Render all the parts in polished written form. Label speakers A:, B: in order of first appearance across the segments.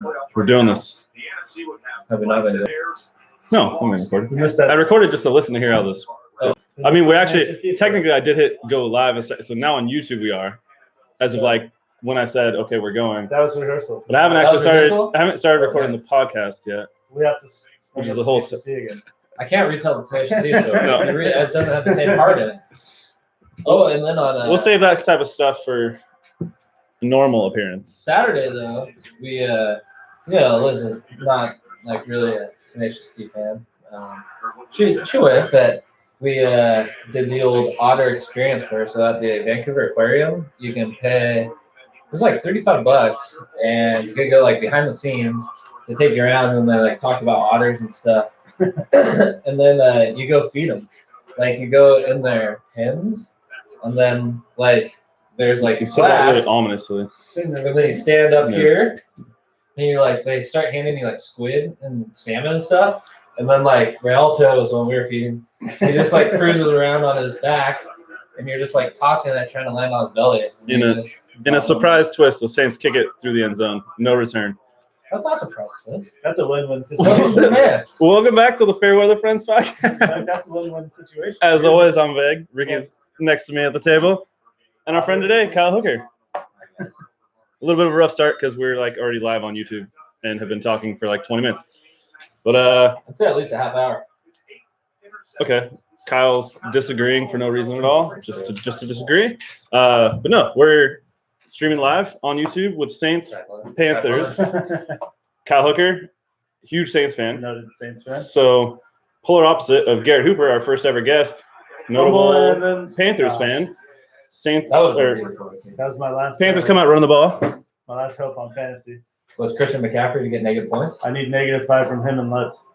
A: We're doing this.
B: Have we not been doing?
A: No, I'm recording.
C: We missed that.
A: I recorded just to listen to hear all this. I mean, we actually technically I did hit go live, so now on YouTube we are, as of like when I said okay we're going.
C: That was rehearsal.
A: But I haven't
B: That
A: actually
B: was
A: started.
B: rehearsal?
A: I haven't started recording the podcast yet.
C: We have to.
A: Which is the whole
C: again.
B: I can't retell the Tenacious D show.
A: No.
B: It doesn't have the same part in it. Oh, and then on
A: We'll save that type of stuff for normal appearance.
B: Saturday though, we Liz is not like really a Tenacious D fan. She would, but we did the old otter experience for her. So at the Vancouver Aquarium, you can pay. It's like $35, and you could go like behind the scenes. They take you around and they like talk about otters and stuff, and then you go feed them. Like you go in their pens, and then like there's like
A: You said that
B: glass,
A: really ominously.
B: and then you stand up
A: Yeah.
B: here, and you're like they start handing you like squid and salmon and stuff, and then like Rialto is when we were feeding. He just like cruises around on his back, and you're just like tossing that trying to land on his belly.
A: In a surprise twist, the Saints kick it through the end zone, no return.
B: That's not a surprise twist.
C: That's a win-win
B: Welcome to the
C: situation.
B: man.
A: Welcome back to the Fairweather Friends podcast.
C: That's a win-win situation.
A: As always, I'm Veg. Ricky's next to me at the table, and our friend today, Kyle Hooker. A little bit of a rough start because we're like already live on YouTube and have been talking for like 20 minutes. But
B: I'd say at least a half hour.
A: okay, Kyle's disagreeing for no reason at all, just to disagree. But no, we're streaming live on YouTube with Saints Panthers. Kyle Hooker, huge Saints fan.
C: Noted Saints fan.
A: So polar opposite of Garrett Hooper, our first ever guest, notable
C: And then
A: Panthers fan. Saints
B: That was
A: or
B: beautiful.
C: that was my last.
A: Panthers come out running the ball.
C: My last hope on fantasy.
B: Was Christian McCaffrey to get negative points?
C: I need -5 from him and Lutz.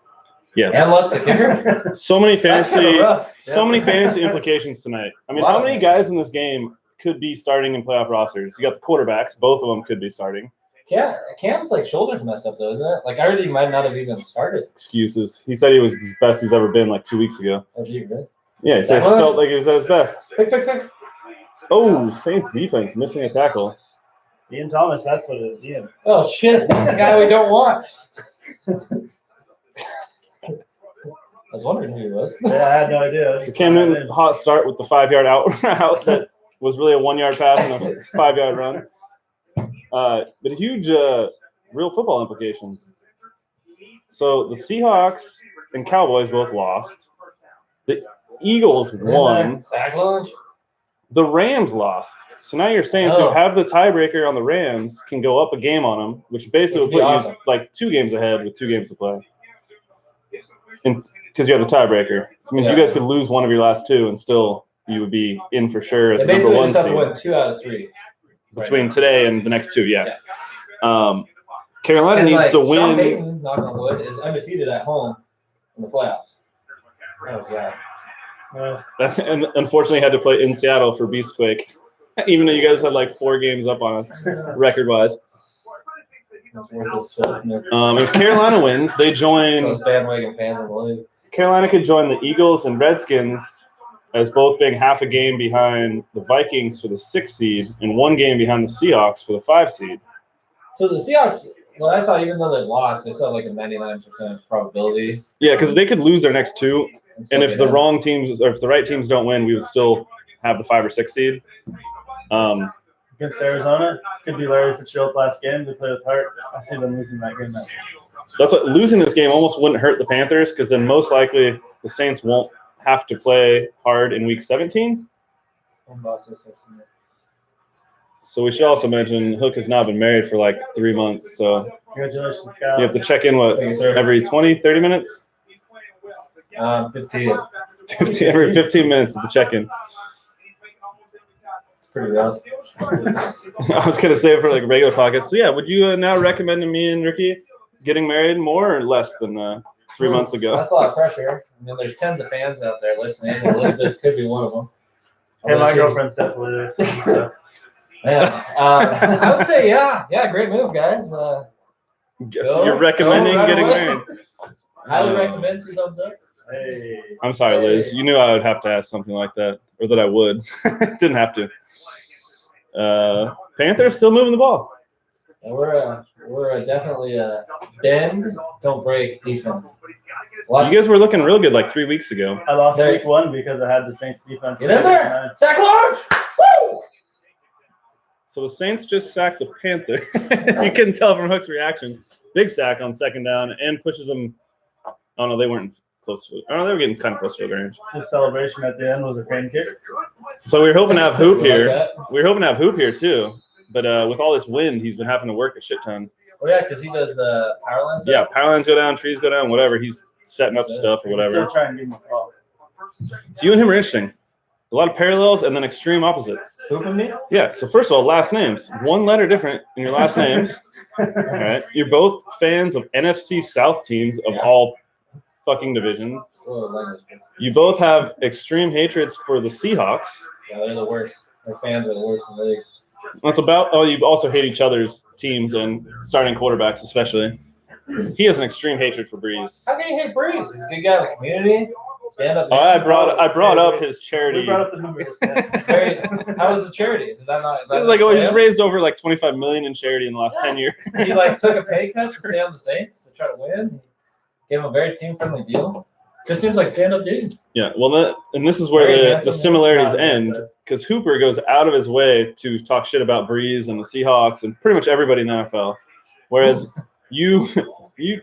A: Yeah.
B: And Lutz the kicker?
A: So many
B: That's kinda
A: fantasy
B: rough.
A: so many fantasy implications tonight. I mean,
B: Wow.
A: how many guys in this game could be starting in playoff rosters? You got the quarterbacks, both of them could be starting.
B: Yeah, Cam's like shoulders messed up though, isn't it? Like I heard he might not have even started.
A: Excuses. He said he was the best he's ever been like 2 weeks ago.
B: Have you good?
A: Yeah, he said he
B: That much?
A: felt like he was at his best.
B: Pick.
A: Oh, Saints defense missing a tackle.
C: Ian Thomas, that's what it is. Ian.
B: Oh shit, that's the guy we don't want. I was wondering who he was.
C: Yeah, I had no idea.
A: So Cam Newton, hot start with the 5-yard out that was really a 1-yard pass and a 5-yard run. But huge real football implications. So the Seahawks and Cowboys both lost. The Eagles won.
B: Sack lunch.
A: The Rams lost. So now your Saints who have the tiebreaker on the Rams can go up a game on them, which basically
B: Which
A: will
B: would
A: put
B: be
A: you like 2 games ahead with 2 games to play. And because you have the tiebreaker. So it means you guys could lose one of your last 2 and still you would be in for sure as
B: They
A: the number
B: basically
A: 1
B: just have to
A: seed
B: win 2 out of 3.
A: between today and the next 2, yeah. Carolina
B: And
A: needs
B: like,
A: to
B: Sean
A: win.
B: Payton, knock on wood, is undefeated at home in the playoffs. Oh god.
A: That's and unfortunately had to play in Seattle for Beastquake, even though you guys had like 4 games up on us record-wise.
B: That's worthless shit.
A: If Carolina wins, they join.
B: Those bandwagon fans in the league.
A: Carolina could join the Eagles and Redskins as both being half a game behind the Vikings for the 6th seed and 1 game behind the Seahawks for the 5 seed.
B: So the Seahawks, well, I saw even though they lost, they still have like a 99% probability.
A: Yeah, because they could lose their next 2,
B: still
A: and if
B: get
A: the
B: in.
A: wrong teams or if the right teams don't win, we would still have the 5 or 6 seed.
C: Against Arizona, could be Larry Fitzgerald's last game. They play with heart. I see them losing that game.
A: That's what losing this game almost wouldn't hurt the Panthers because then most likely the Saints won't have to play hard in week 17. So we should also mention Hook has now been married for like 3 months. So
C: Congratulations, Kyle.
A: you have to check in, what,
B: Thank you, sir.
A: every 20, 30 minutes?
B: 15.
A: every 15 minutes of the check-in.
B: It's pretty rough.
A: I was going to say it for like regular podcasts. So yeah, would you now recommend to me and Ricky getting married more or less than 3 months ago?
B: That's a lot of pressure. I mean, there's tons of fans out there listening. Elizabeth could be one of them.
C: Hey, my girlfriend's definitely listening. So.
B: Yeah. I would say, yeah, great move, guys.
A: So you're recommending
B: right
A: getting
B: away.
A: married?
B: Highly recommend 2 thumbs up.
C: Hey.
A: I'm sorry, Liz. You knew I would have to ask something like that, or that I would. Didn't have to. Panthers still moving the ball.
B: We're definitely a bend, don't break defense.
A: You guys were looking real good like 3 weeks ago.
C: I lost
B: There-
C: week 1 because I had the Saints defense.
B: Get in there, sack large. Woo!
A: So the Saints just sacked the Panthers. You couldn't tell from Hook's reaction. Big sack on second down and pushes them. Oh no, they weren't close to it. Oh, they were getting kind of close to the range.
C: The celebration at the end was a crane kick.
A: So we were hoping to have Hoop
B: You like
A: here.
B: that?
A: We were hoping to have Hoop here too, but with all this wind, he's been having to work a shit ton.
B: Oh yeah, because he does the power line stuff.
A: Yeah, power lines go down, trees go down, whatever. He's setting up stuff or
C: Still
A: whatever.
C: trying to give him a call.
A: So you and him are interesting. A lot of parallels and then extreme opposites.
B: Hooping me?
A: Yeah. So first of all, last names. One letter different in your last names. All right. You're both fans of NFC South teams of all fucking divisions.
B: Oh, language.
A: You both have extreme hatreds for the Seahawks.
B: Yeah, they're the worst. Their fans are the worst in the league.
A: That's about. Oh, you also hate each other's teams and starting quarterbacks, especially. He has an extreme hatred for Breeze.
B: How can you hate Breeze? He's a good guy in the community. Stand up.
A: Oh, I brought up his charity.
C: We brought up the numbers.
B: How was the charity? Is that not?
A: It's like he's raised over like $25 million in charity in the last 10 years.
B: He like took a pay cut to stay on the Saints to try to win. Gave him a very team-friendly deal. Just seems like stand-up dude.
A: Yeah, well, and this is where the similarities end, because Hooper goes out of his way to talk shit about Breeze and the Seahawks and pretty much everybody in the NFL, whereas you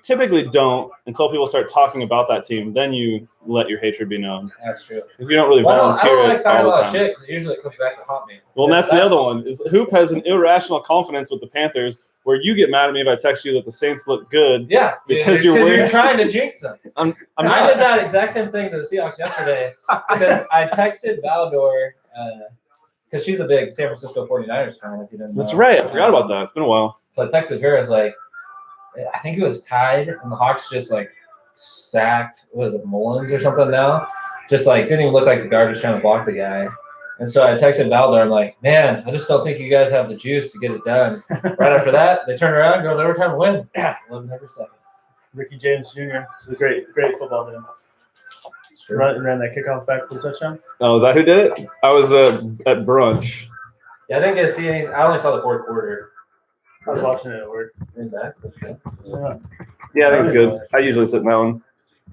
A: typically don't until people start talking about that team. Then you let your hatred be known.
B: That's true.
A: You don't really
B: I
A: volunteer
B: don't like talking
A: all
B: a
A: the
B: lot of
A: time.
B: shit because usually it comes back to haunt me.
A: Well, and that's the other one. Is Hoop has an irrational confidence with the Panthers, where you get mad at me if I text you that the Saints look good.
B: Yeah,
A: Because you're
B: trying to jinx them.
A: I'm
B: I
A: not.
B: did that exact same thing to the Seahawks yesterday because I texted Valdor because she's a big San Francisco 49ers fan. If you didn't know.
A: That's right. I forgot about that. It's been a while.
B: So I texted her. I was like, I think it was tied, and the Hawks just like sacked. Was it Mullins or something now? Just like didn't even look like the guard was trying to block the guy. And so I texted Valdor. I'm like, man, I just don't think you guys have the juice to get it done. Right after that, they turn around, go to overtime, and win. Yes, 11 every second.
C: Ricky James Jr. It's a great football name. Ran that kickoff back for the touchdown.
A: Oh, is that who did it? I was at brunch.
B: Yeah, I didn't get to see any. I only saw the fourth quarter.
C: I was watching it at work.
B: Lean back. Okay.
C: Yeah.
A: Yeah, I think it's good. I usually sit in that one.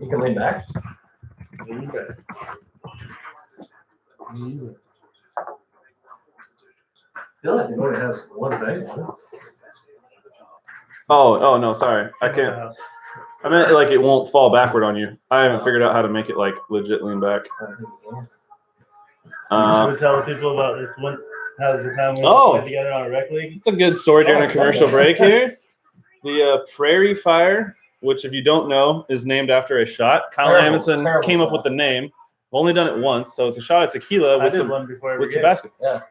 B: You can lean back. I feel like it only has one thing.
A: Oh no, sorry. I can't. I meant like it won't fall backward on you. I haven't figured out how to make it like legit lean back.
C: You should tell the people about this one. How the time we played together on a rec league.
A: It's a good story during a commercial break here. The Prairie Fire, which if you don't know, is named after a shot. Kyle Amundsen came up with the name. I've only done it once, so it's a shot of tequila with Tabasco.
B: Yeah.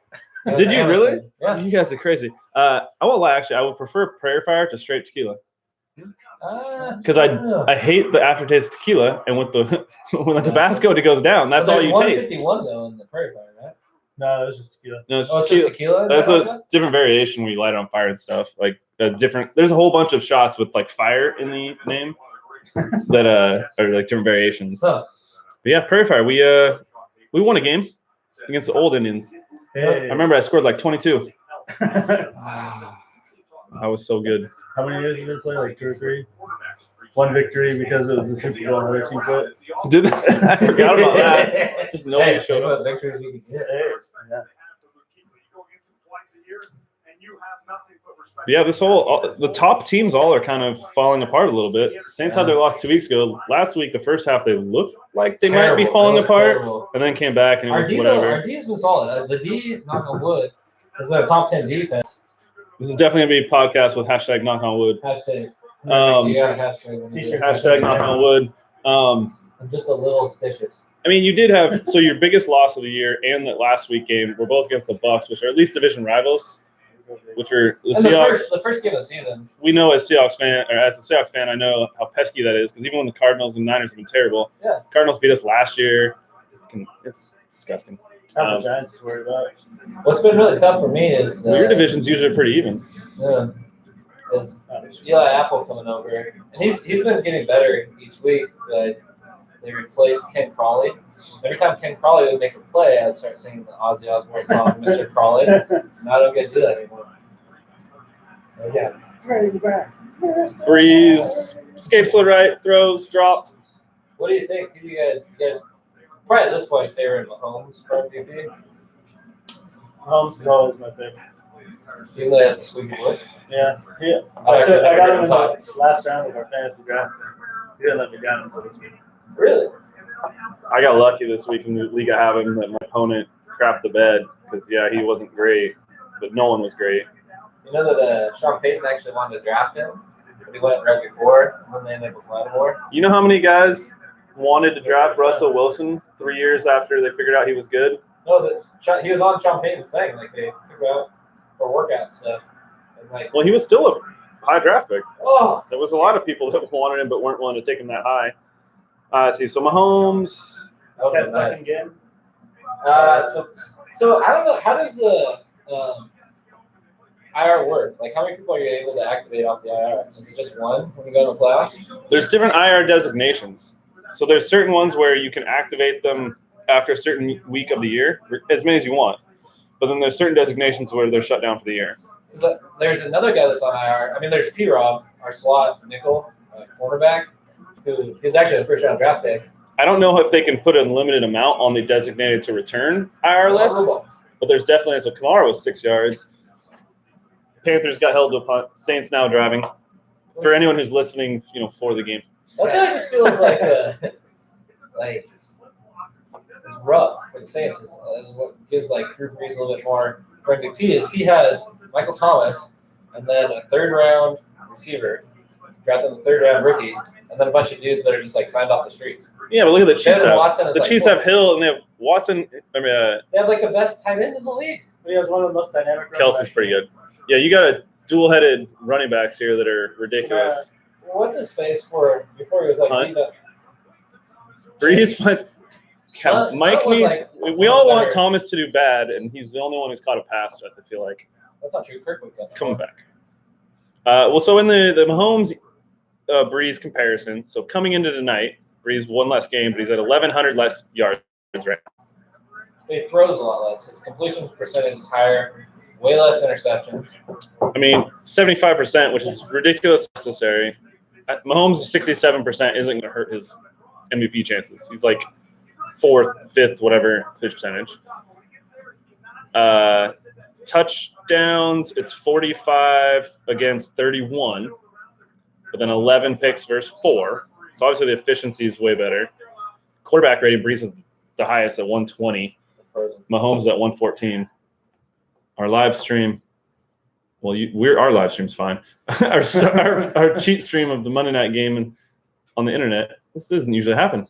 A: Did you really?
B: Yeah.
A: You guys are crazy. I won't lie. Actually, I would prefer Prairie Fire to straight tequila because I hate the aftertaste of tequila, and with the when the Tabasco it goes down, that's all you taste.
B: 151 though in the Prairie Fire, right?
C: No, it was just tequila.
A: No, it's
B: It's
A: tequila.
B: just tequila.
A: That's a different variation when you light it on fire and stuff. Like a different. There's a whole bunch of shots with like fire in the name that are like different variations.
B: Huh.
A: But yeah, Prairie Fire. We won a game against the Old Indians.
C: Hey.
A: I remember I scored like 22. I was so good.
C: How many years did they play? Like 2 or 3? One victory because it was the Super Bowl. Another 2 quit.
A: Did I forgot about that? Just no one showed up.
B: Victories you can get.
C: Yeah.
A: Yeah, this whole the top teams all are kind of falling apart a little bit. Saints had their loss 2 weeks ago. Last week, the first half, they looked like they might be falling apart, and then came back and it was whatever.
B: Our D's been solid. The D, knock on wood, has been a top 10 defense.
A: This is definitely gonna be a podcast with hashtag knock on wood.
B: Hashtag.
A: Um,
B: You got a hashtag.
C: T-shirt.
A: Hashtag knock on wood.
B: I'm just a little stitious.
A: I mean, you did have so your biggest loss of the year and that last week game were both against the Bucs, which are at least division rivals. Which are the
B: And
A: Seahawks.
B: the first game of the season.
A: We know as a Seahawks fan, I know how pesky that is because even when the Cardinals and Niners have been terrible,
B: Yeah.
A: Cardinals beat us last year. It's disgusting.
C: How the Giants worry about.
B: What's been really tough for me is
A: Well, your division's usually pretty even.
B: is Eli Apple coming over, and he's been getting better each week, but they replaced Ken Crawley. Every time Ken Crawley would make a play, I'd start singing the Ozzy Osbourne song, Mr. Crawley, and I don't get to do that anymore. Yeah. Ready to go back.
A: Breeze escapes to the right, throws, dropped.
B: What do you think? Who do you guys probably at this point favoring Mahomes for MVP?
C: Holmes is always my pick.
B: Even though he has a squeaky voice.
C: Yeah.
B: I actually
C: I
B: never
C: got
B: heard
C: him
B: him
C: in
B: talk.
C: the last round of our fantasy draft. He didn't let me down until this week.
B: Really?
A: I got lucky this week in the league I have him that my opponent crapped the bed because, yeah, he wasn't great, but no one was great.
B: You know that Sean Payton actually wanted to draft him, but he went right before, and then they ended up with Lattimore.
A: You know how many guys wanted to draft Russell Wilson 3 years after they figured out he was good?
B: No, he was on Sean Payton's thing. Like, they took him out for workout stuff. And like,
A: Well, he was still a high draft pick.
B: oh,
A: There was a lot of people that wanted him but weren't willing to take him that high. See, so Mahomes.
B: that was
C: Kept
B: nice.
C: fucking game.
B: So I don't know. How does the IR work? Like, how many people are you able to activate off the IR? Is it just one when you go to the playoffs?
A: There's different IR designations. So there's certain ones where you can activate them after a certain week of the year, as many as you want. But then there's certain designations where they're shut down for the year.
B: Because there's another guy that's on IR. I mean, there's P-Rob, our slot nickel cornerback, who is actually a first-round draft pick.
A: I don't know if they can put a limited amount on the designated to return IR list, but there's definitely, so Kamara was 6 yards. Panthers got held to a punt. Saints now driving. For anyone who's listening, for the game.
B: That's why it just feels like like it's rough for the Saints. Is what gives like Drew Brees a little bit more for MVP is he has Michael Thomas and then a third-round receiver, drafted the third-round rookie, and then a bunch of dudes that are just like signed off the streets.
A: Yeah, but look at the Chiefs. The
B: like,
A: Chiefs have Hill and they have Watson.
B: They have like the best tight end in the league.
C: He has one of the most dynamic.
A: Kelsey's pretty good. Yeah, you got a dual-headed running backs here that are ridiculous.
B: What's his face before he was like beat up?
A: Breeze finds. Mike needs.
B: Like,
A: we all want Thomas to do bad, and he's the only one who's caught a pass. I feel like.
B: That's not true. Kirkwood
A: got coming back. So in the Mahomes Breeze comparison, so coming into tonight, Breeze one less game, but he's at 1,100 less yards right now.
B: He throws a lot less. His completion percentage is higher. Way less interceptions.
A: I mean, 75%, which is ridiculous necessary. Mahomes' 67% isn't going to hurt his MVP chances. He's like 4th, 5th, whatever pitch percentage. Touchdowns, it's 45 against 31, but then 11 picks versus 4. So obviously the efficiency is way better. Quarterback rating, Brees is the highest at 120. Mahomes is at 114. Our live stream, our live stream's fine. our cheat stream of the Monday night game on the internet, this doesn't usually happen.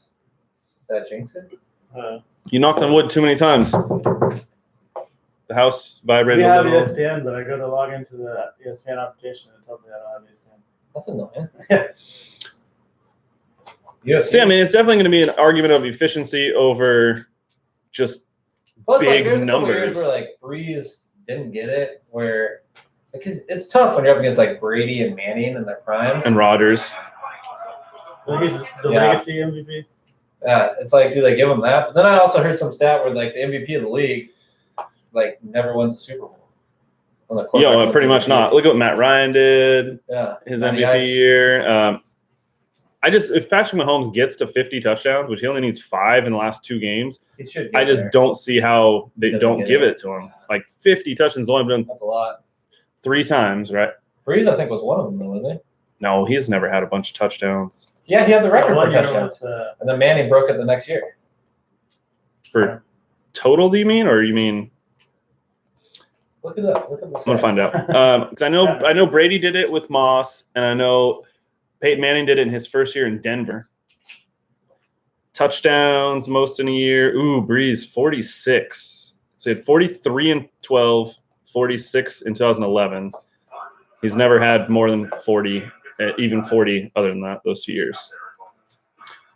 B: That jinx it?
A: You knocked on wood too many times. The house vibrated
C: a
A: little.
C: We have ESPN, but I go to log into the ESPN application and it tells me I don't have ESPN.
B: That's annoying.
A: See, I mean, it's definitely going to be an argument of efficiency over just big
B: there's
A: numbers.
B: A couple years where like Breeze didn't get it, where because it's tough when you're up against like Brady and Manning in their primes
A: and Rodgers.
C: The legacy MVP.
B: Yeah, it's like, do they give him that? But then I also heard some stat where like the MVP of the league, like never wins the Super Bowl.
A: Yeah, pretty much not. Look at what Matt Ryan did.
B: Yeah,
A: his MVP year. If Patrick Mahomes gets to 50 touchdowns, which he only needs 5 in the last 2 games, I just don't see how they don't give it to him. Like 50 touchdowns, only been
B: that's a lot.
A: 3 times, right?
B: Breeze, I think, was one of them, though, was he?
A: No, he's never had a bunch of touchdowns.
B: Yeah, he had the record for touchdowns, and then Manning broke it the next year.
A: For total, do you mean, or you mean?
B: Look at that. Look at this.
A: I'm gonna find out. Because I know Brady did it with Moss, and I know Peyton Manning did it in his first year in Denver. Touchdowns, most in a year. Ooh, Breeze, 46. So he had 43 in 12, 46 in 2011. He's never had more than 40, even 40 other than that, those 2 years.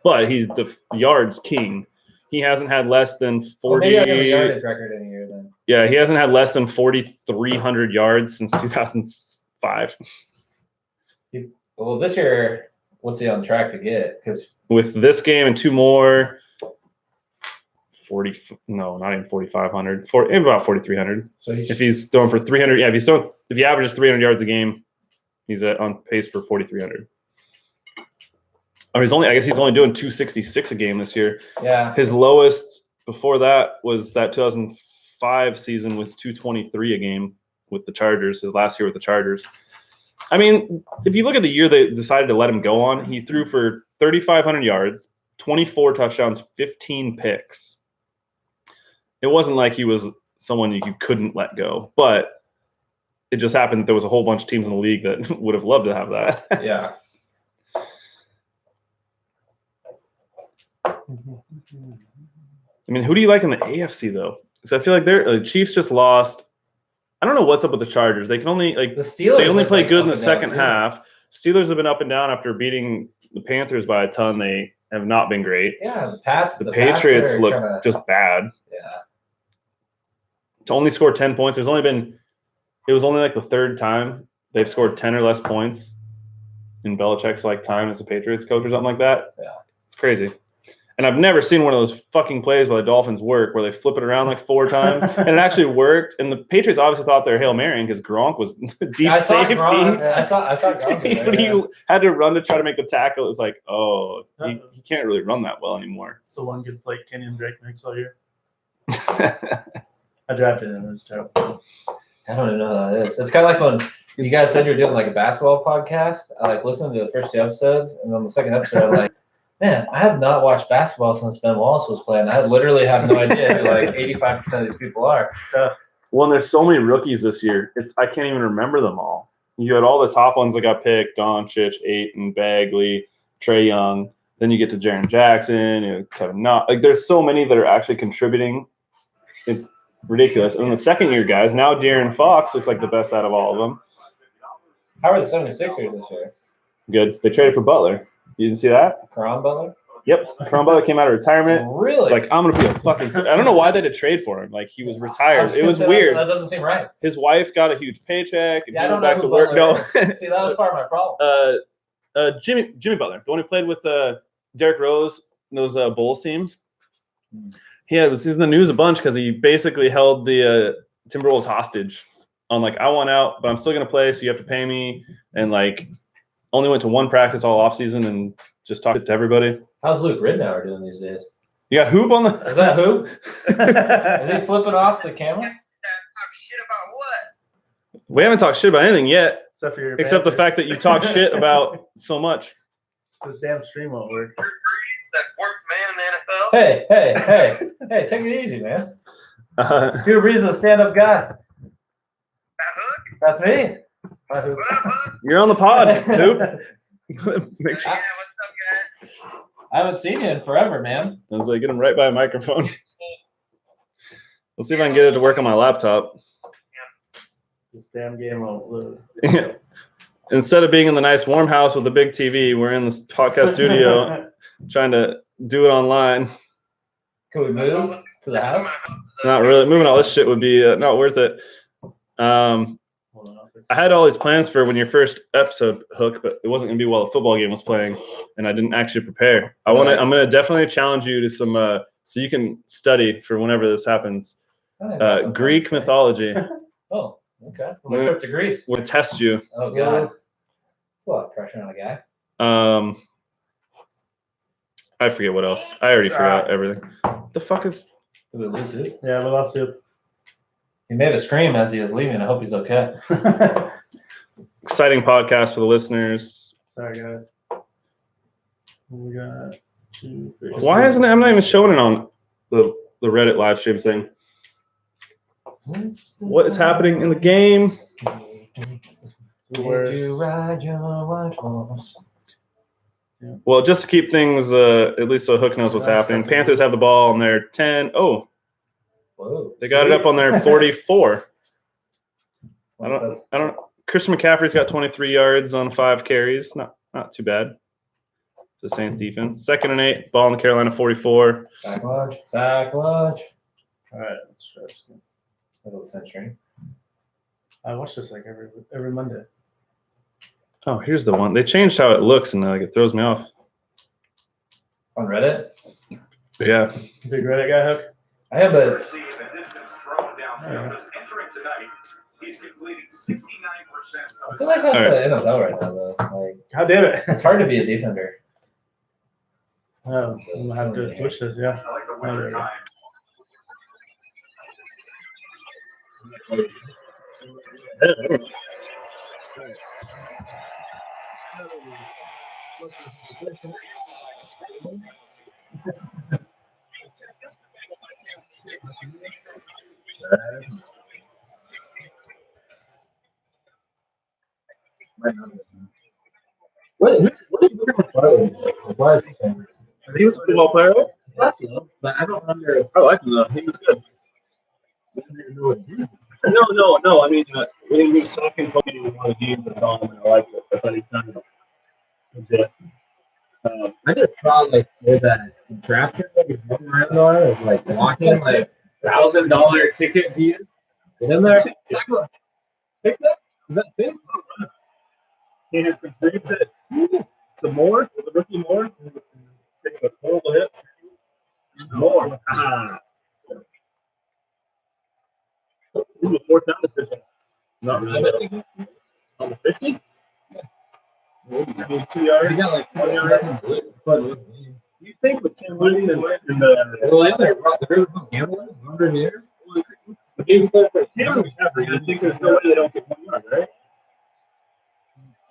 A: But he's the yards king. He hasn't had less than 40.
B: Maybe I have a yardage record in a year then.
A: Yeah, he hasn't had less than 4,300 yards since 2005.
B: Well, this year, what's he on track to get? Because
A: with this game and 2 more, 40. No, not even 4,500. About 4,300.
B: So
A: If he's throwing for 300, yeah. If he averages 300 yards a game, he's on pace for 4,300. Or I guess he's only doing 266 a game this year.
B: Yeah.
A: His lowest before that was that 2005 season was 223 a game with the Chargers. His last year with the Chargers. I mean, if you look at the year they decided to let him go on, he threw for 3,500 yards, 24 touchdowns, 15 picks. It wasn't like he was someone you couldn't let go, but it just happened that there was a whole bunch of teams in the league that would have loved to have that.
B: Yeah.
A: I mean, who do you like in the AFC though? Because I feel like the Chiefs just lost. I don't know what's up with the Chargers. They can only
B: the Steelers.
A: They only play
B: like
A: good in the
B: up and
A: second
B: down, too.
A: half. Steelers have been up and down after beating the Panthers by a ton. They have not been great.
B: Yeah, the Pats.
A: The Patriots
B: are
A: look
B: kinda,
A: just bad.
B: Yeah.
A: To only score 10 points, it was only like the third time they've scored 10 or less points in Belichick's time as a Patriots coach or something like that.
B: Yeah.
A: It's crazy. And I've never seen one of those fucking plays by the Dolphins work where they flip it around 4 times. And it actually worked. And the Patriots obviously thought they were Hail Marrying because Gronk was deep safety.
B: I saw Gronk.
A: When he had to run to try to make the tackle, it was like, oh, he can't really run that well anymore.
C: It's the one good play Kenyon Drake makes all year. I drafted him. It was terrible.
B: I don't even know who that is. It's kind of like when you guys said you're doing a basketball podcast. I listened to the first 2 episodes, and on the second episode, I'm like, man, I have not watched basketball since Ben Wallace was playing. I literally have no idea who 85% of these people are.
A: Well, and there's so many rookies this year. I can't even remember them all. You had all the top ones that got picked: Doncic, Ayton, Bagley, Trae Young. Then you get to Jaren Jackson, Kevin Knott. There's so many that are actually contributing. It's ridiculous. And then the second-year guys, now De'Aaron Fox looks like the best out of all of them.
B: How are the 76ers this year?
A: Good. They traded for Butler. You didn't see that?
B: Caron Butler?
A: Yep. Caron Butler came out of retirement.
B: Really?
A: It's I'm going to be a fucking – I don't know why they did trade for him. He was retired. It was weird.
B: That doesn't seem right.
A: His wife got a huge paycheck. And
B: I
A: he
B: don't
A: went back
B: know
A: to
B: who
A: work.
B: Butler
A: No.
B: is. See, that was part of my problem.
A: Jimmy Butler, the one who played with Derrick Rose, those Bulls teams. He's in the news a bunch because he basically held the Timberwolves hostage on I want out, but I'm still going to play, so you have to pay me. And only went to one practice all offseason and just talked to everybody.
B: How's Luke Ridnour doing these days?
A: You got Hoop on the –
B: Is that Hoop? Is he flipping off the camera?
D: Talk shit about what?
A: We haven't talked shit about anything yet, except the
C: Panthers.
A: fact that you talk shit about so much.
C: This damn stream won't work.
D: Drew Brees, the worst man in the NFL.
B: Hey, take it easy, man. Drew Brees is a stand-up guy.
D: That Hook?
B: That's me.
D: What up, Hook?
A: You're on the pod, Hoop. Make sure.
D: Yeah, what's up, guys?
B: I haven't seen you in forever, man.
A: I was get him right by a microphone. Let's see if I can get it to work on my laptop.
C: This damn game won't live.
A: Instead of being in the nice warm house with a big TV, we're in this podcast studio trying to do it online.
B: Can we move to the house?
A: Not really. Moving all this shit would be not worth it. I had all these plans for when your first episode, Hook, but it wasn't going to be while a football game was playing, and I didn't actually prepare. I'm going to definitely challenge you to some so you can study for whenever this happens. Greek mythology.
B: Oh, okay. My trip to Greece.
A: We'll test you.
B: Oh, God. That's a lot of pressure on a guy.
A: I forget what else. I already forgot everything. The fuck is?
B: Did we lose it?
C: Yeah, we lost you.
B: He made a scream as he was leaving. I hope he's okay.
A: Exciting podcast for the listeners.
C: Sorry, guys. We got 2.
A: Why isn't it? I'm not even showing it on the Reddit live stream thing. What is happening in the game?
B: Did you ride your white horse?
A: Well, just to keep things, at least so Hook knows what's happening. Panthers have the ball on their 10. Oh,
B: whoa!
A: They got it up on their 44. I don't. Christian McCaffrey's got 23 yards on 5 carries. Not too bad. The Saints defense. 2nd and 8. Ball in the Carolina 44.
B: Sack lunch.
C: All right, let's try this again.
B: Middle century.
C: I watch this every Monday.
A: Oh, here's the one. They changed how it looks, and it throws me off.
B: On Reddit?
A: Yeah.
C: Big Reddit guy, Hook.
B: I have a. I feel like that's the NFL right now, though. Like,
C: How damn it.
B: it's hard to be a defender.
C: I'm gonna have to switch this, yeah.
B: What did you Why is he famous?
C: He was a football player.
B: That's but I don't remember.
C: I like him though. He was good. No. I mean, when he was talking Kobe in one of the games, I saw him and I liked it. I thought he sounded legit.
B: I just saw like that contraption that he's running around on is like walking like $1,000 ticket views. Get in there. Pick that? Is that big?
C: He contributes it to Moore, with the rookie Moore. Takes a horrible hits. Moore. Ooh, the fourth down decision. Not really. On the 50? Maybe 2 yards.
B: He got like
C: 1 yard. You think with Cam Newton and
B: the gambling under in the air?
C: the game's played for Cam and McCaffrey, I think there's no way they don't get 1 yard, right?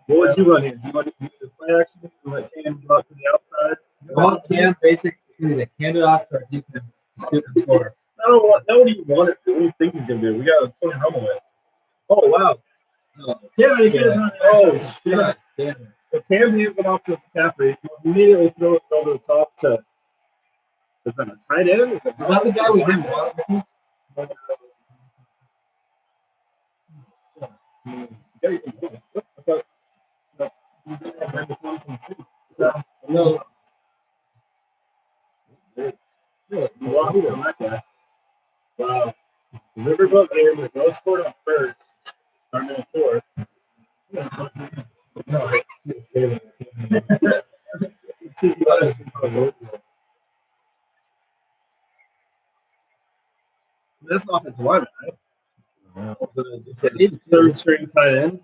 C: What would you run in? You want to do the play action and let Cam go out to the outside?
B: I want Cam basically to hand it off to our defense to scoop and score.
C: What do you want it to do? What do you think he's going to do? We got a Tony Romo with. Oh, wow. Yeah, he did. Oh, shit.
B: Damn.
C: So Cam hands it off to McCaffrey. He immediately throws it over the top to. Is that a tight end? Is that
B: the guy we didn't want? No.
C: You lost it on that guy. Wow. Riverboat game with no scored on first. Starting in fourth. No, it's that's an offensive lineman, right? It's a third string tight end.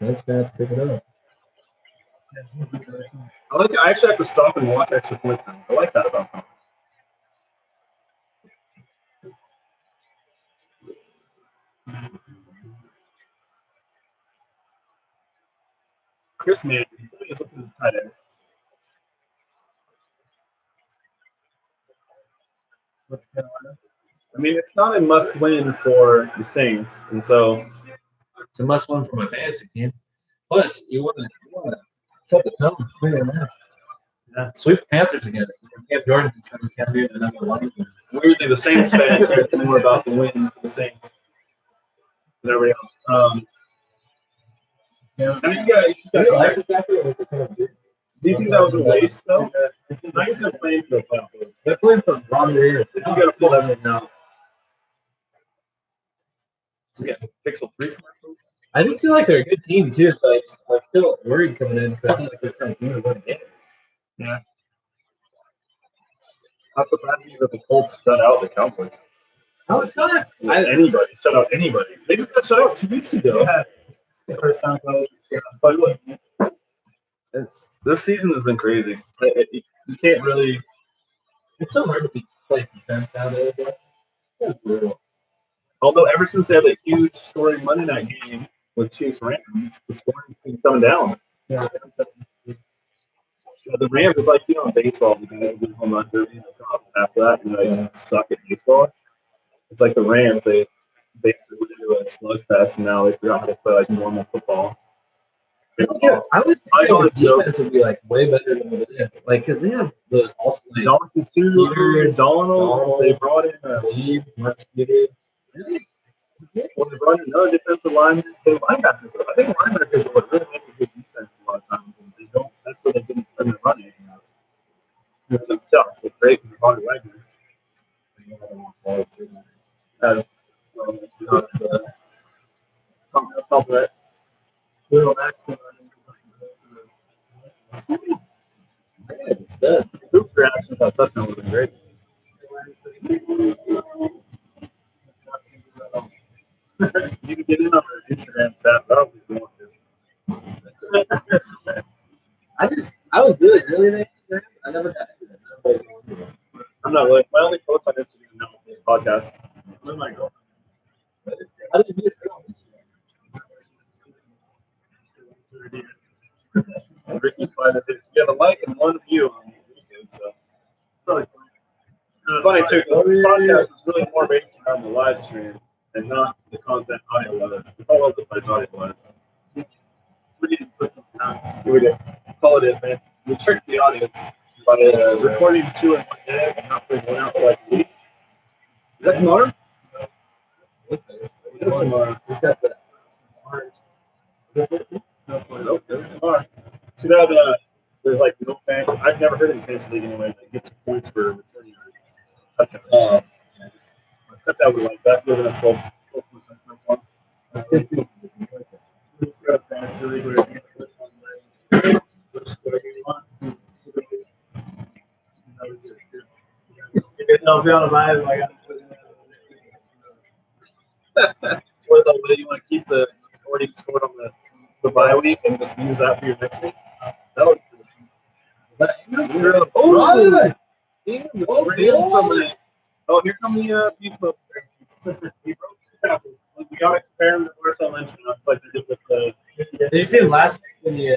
B: That's bad to pick it up.
C: I actually have to stop and watch extra points now. I like that about them. Chris Mann, he's listening to tight end. I mean, it's not a must-win for the Saints, and so
B: it's a must-win for my fantasy team. Plus, you want to set the tone. Yeah. Sweep the Panthers again. Cam Jordan can do another one.
C: Weirdly, the Saints fan cares more about the win for the Saints than everybody else. Yeah, I mean, do you think that was a waste, though? It's nice they're playing for the playoffs.
B: They're playing for Ron Rear. You got to pull them in now.
C: So, yeah, Pixel 3 commercials.
B: I just feel like they're a good team, too. So I feel worried coming in because I feel like they're trying to win a game.
C: Yeah. How surprising that the Colts shut out the Cowboys.
B: How it's not?
C: Anybody shut out anybody. They just got shut out 2 weeks ago. Yeah. First time but look, this season has been crazy. You can't really.
B: It's so hard to play defense nowadays. That's brutal.
C: Although ever since they had that huge scoring Monday night game with Chiefs Rams, the scoring's been coming down.
B: Yeah.
C: The Rams is like, baseball, the guys will do home run derby after that, and they suck at baseball. It's like the Rams, they basically do a slugfest, and now they forgot how to play like normal football.
B: Yeah, I would think the defense would be like way better than what it is. Like, because they have those also like
C: Donald, they brought in
B: Talib, Mark Peters.
C: Really? Well, they brought in another defensive lineman. They linebackers. I think linebackers are what really make a good defense a lot of times. And they don't. That's where they didn't spend the money. It sucks. It's great because Bobby Wagner. Compliment. Will Maxson. It's dead. Hoops reaction without touchdown would have been great. You can get in on the Instagram chat. I don't think you want to.
B: I was really in Instagram. I never got it.
C: I'm not really. My only post on Instagram now is this podcast. Where's my girlfriend?
B: How did you get it on Instagram?
C: Ricky's fine with this. We have a like and one view on YouTube, so really funny. It's funny too because this podcast is really more based around the live stream and not the content audio wise. It's all over the place audio wise. We need to put something out. We did. All it is, man. We tricked the audience by recording 2 in 1 day and not putting one out for like a week. Is that tomorrow? It is tomorrow. It's got the orange. Nope, it's tomorrow. Too bad there's like no fan. I've never heard of the fantasy league anyway that gets points for returning yards. Touchdowns. Except that we like that. We're going to 12 points on the one. That's good too. It's got a fantasy league where you get the first one right. First whatever you want. If you're on a live, I got to put it in. What about whether you want to keep the score you scored on the bye week and just use that for your next week? That would be somebody. Oh, here come the beast mode. He broke 2 tackles. We got to compare him to Marcel Lynch. It's like they did with the.
B: Did you see him last week when he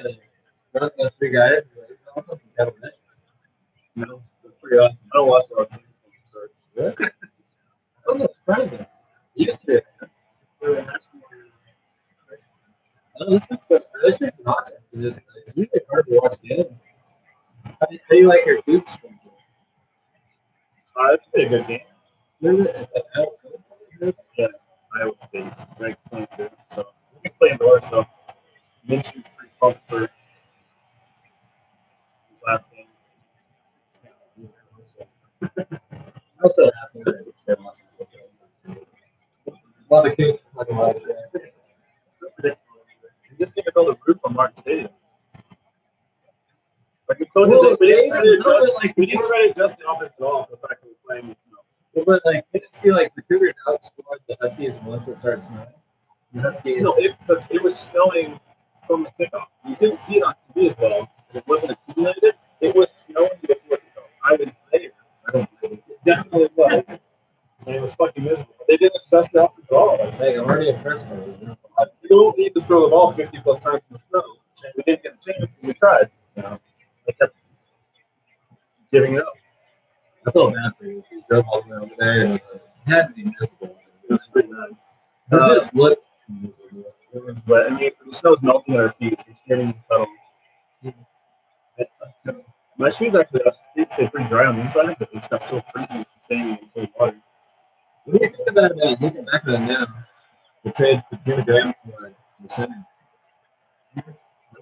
B: brought those 3 guys?
C: No, that's pretty awesome. I don't watch a lot of things.
B: I'm not surprising. He used to. This week's good. This week's awesome because it's usually hard to watch games. How do you like your Cougs?
C: It's been a good game.
B: It's like Iowa State.
C: Yeah, Iowa State, ranked 22. So we can play indoors. So Minshew's pretty pumped for his last game.
B: I'm so happy that they lost. A lot of kids like a lot of shit.
C: You just need to build a roof on Martin Stadium. Like the coaches, we didn't try to adjust the offense at all for the fact that we're playing in snow.
B: Well, but like, didn't see like the Cougars outscored the Huskies once it started snowing. The Huskies.
C: No, it was snowing from the kickoff. You couldn't see it on TV as well. It wasn't accumulated. It was snowing before kickoff. I was there. I don't believe it. It definitely was. And it was fucking miserable. They didn't adjust the offense at all.
B: Hey, I'm already impressed with you.
C: You don't need to throw the ball 50 plus times in the snow. And we didn't get a chance, and we tried. You know, they kept giving it up.
B: I felt bad for you. You drove all the way over there, and it had to be miserable.
C: It was pretty bad.
B: It just looked miserable.
C: It was wet. I mean, the snow's melting at our feet, so it's getting puddles. My shoes actually, I stay pretty dry on the inside, but it's got so freezing and staying in cold water.
B: What do you think about looking back at it now? The trade for Jimmy Graham for the center.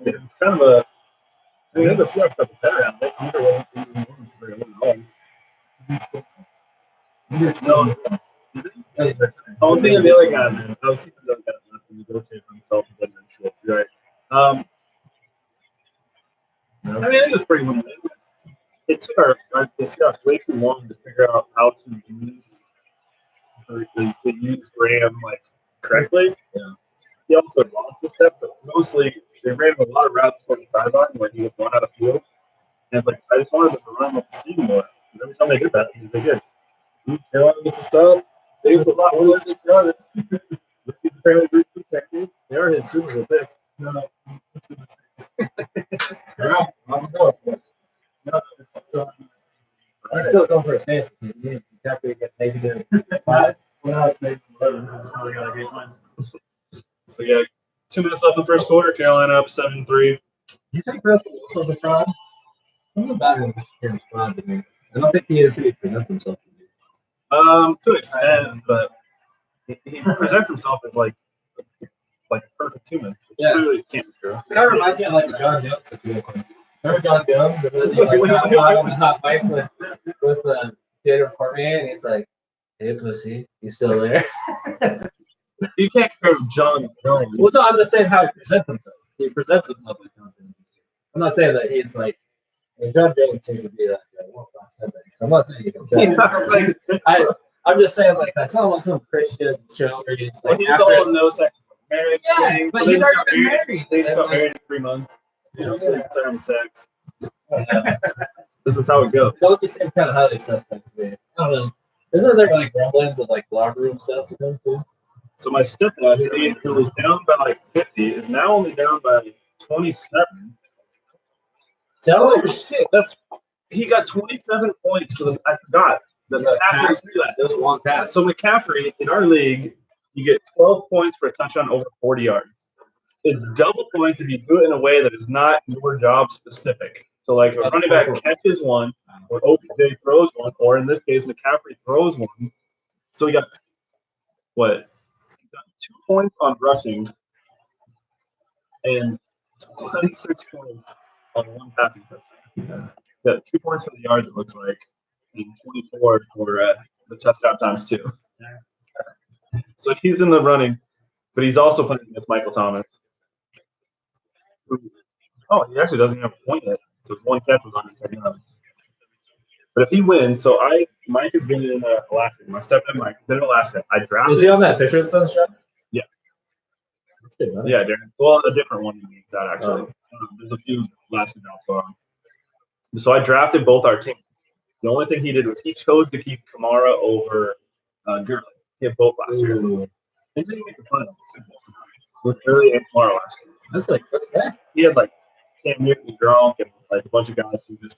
C: It's kind of a. I mean, the Seahawks got the better out of it. Hunter wasn't even one for very long. Oh, I'm thinking of the other guy, man. I was thinking of the other guy not to negotiate for himself and then show up. You're right. I mean, I think it was pretty limited. It took the Seahawks way too long to figure out how to use Graham like correctly.
B: Yeah.
C: He also lost a step, but mostly they ran a lot of routes for the sideline when he was run out of field. And it's like I just wanted them to run with the seam more. Because every time they did that, they did. Carolina gets a stop, saves a lot, 26 yards. He's apparently great 2 seconds. They are his Super Bowl pick. No.
B: Yeah, I'm going for it. I'm still going for a fantasy team. You have to get negative 5.
C: Well, it's negative 11. This is probably got like 8 points. So, yeah, 2 minutes left in the first quarter. Carolina up 7-3.
B: Do you think Russell Wilson's a fraud? Something about him is fraud to me. I don't think he is who he presents himself to be.
C: To an extent, but he presents himself as like a perfect human.
B: Yeah.
C: Clearly can't be true.
B: It kind of reminds me of like the John Jones situation. Remember John Jones? And then he like got on the hot mic with Taylor Portman, and he's like, "Hey, pussy, you still there?"
C: You can't compare John Jones.
B: Well, no, I'm just saying how he presents himself. He presents himself like confident. I'm not saying that he's like John Jones seems to be like a world-class headbanger. I'm not saying he can tell.
C: Yeah,
B: I'm just saying, like, I saw him on some Christian show where he's like,
C: he's
B: after
C: all no sex marriage
B: yeah,
C: thing.
B: but
C: So they
B: he's
C: just
B: already
C: got
B: been
C: married.
B: married.
C: They just
B: And,
C: got
B: like,
C: married in 3 months. You know, so having sex.
B: yeah.
C: This is how it goes.
B: Both the same kind of highly suspect to me. I don't know. Isn't there like rumblings of like locker room stuff to them too?
C: So my stepdad, who was down by like 50, is now only down by 27.
B: So
C: Shit, he got 27 points for the. I forgot that McCaffrey threw that. That was a long pass. So McCaffrey in our league, you get 12 points for a touchdown over 40 yards. It's double points if you do it in a way that is not your job specific. So like a running back catches one, or OBJ throws one, or in this case McCaffrey throws one. So he got what? He got 2 points on rushing and 26 points on one passing touchdown. He's got 2 points for the yards, it looks like, and 24 for the touchdown times 2. So he's in the running, but he's also playing against Michael Thomas. Oh, he actually doesn't have a point yet. So it's one catch was on his second round. But if he wins, so Mike has been in Alaska. My stepdad Mike has been in Alaska. I drafted.
B: Is he on that Fisher and Sons show?
C: Yeah.
B: That's good, man.
C: Yeah, Darren. Well, a different one than that actually. There's a few Alaska jobs going on. So I drafted both our teams. The only thing he did was he chose to keep Kamara over Gurley. He had both last year. He didn't make the finals with Gurley and Kamara last year.
B: That's like that's bad.
C: He had like Cam Newton, Gronk, and like a bunch of guys who just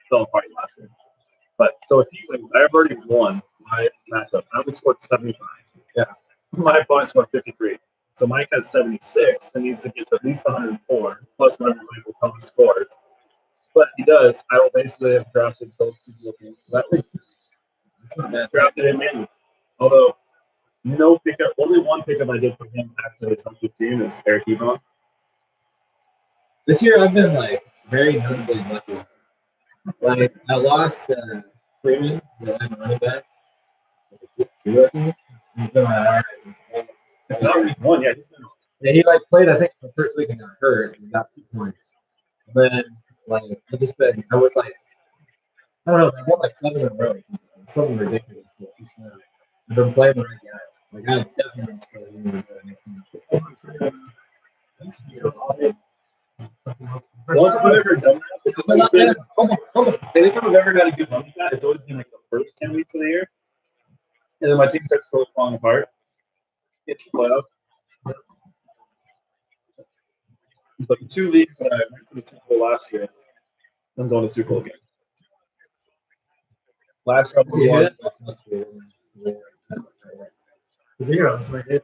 C: fell apart last year. But so if he wins, I've already won my matchup. I only scored 75. Yeah. My opponent scored 53. So Mike has 76 and needs to get to at least 104 plus whatever Michael Thomas scores. But if he does, I will basically have drafted both people that week. It's not bad. Drafted him in. Although no pickup, only one pickup I did for him actually is helped his team is Eric Ebron.
B: This year I've been like very notably lucky. Like I lost Freeman, the running back. He's been alright.
C: It's not week one yet.
B: Yeah, he like played I think the first week and got hurt and got 2 points. Then like I was like I don't know, I won like 7 in a row. It's something ridiculous. I've been playing the right guy. Like I definitely been playing
C: Anytime I've ever got a good money back, it's always been like the first 10 weeks of the year. And then my team starts slowly falling apart. Get the playoffs. But the 2 leagues that I went to the Super Bowl last year, I'm going to Super Bowl again. Last year, I won.